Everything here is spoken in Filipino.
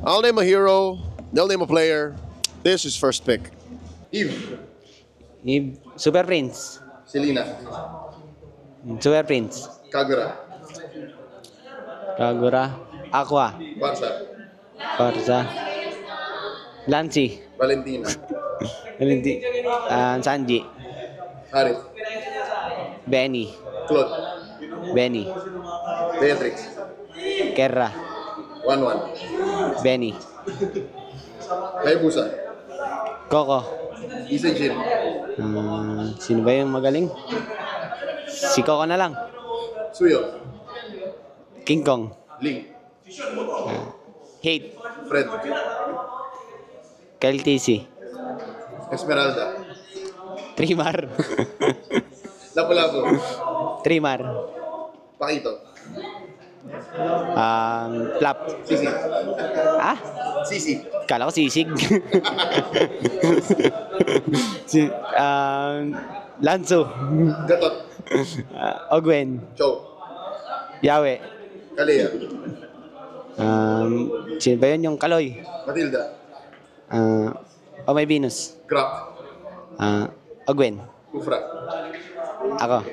I'll name a hero. They'll name a player. This is first pick. Eve. Super Prince. Selena. Super Prince. Kagura. Kagura. Aqua. Barça. Forza. Lancy. Valentina. Sanji. Harith. Benny. Claude. Benny. Beatrix. Kerra. 1-1. Benny. Hayabusa. Coco. Isajin. Sino ba yung magaling? Si Coco na lang. Suyo. King Kong. Ling. Hate. Fred. Kyle TC. Esmeralda. Trimar. Lapu-Lapu. Trimar. Pakito. Plap. Sisi. Ah? Sisi. Kala ko sisig. Lanzo. Gatot. Ogwen. Chow. Yawe. Kalea. Sino ba yun? Yung Kaloy. Matilda. May Venus. Grap. Ogwen. Kufra. Ako.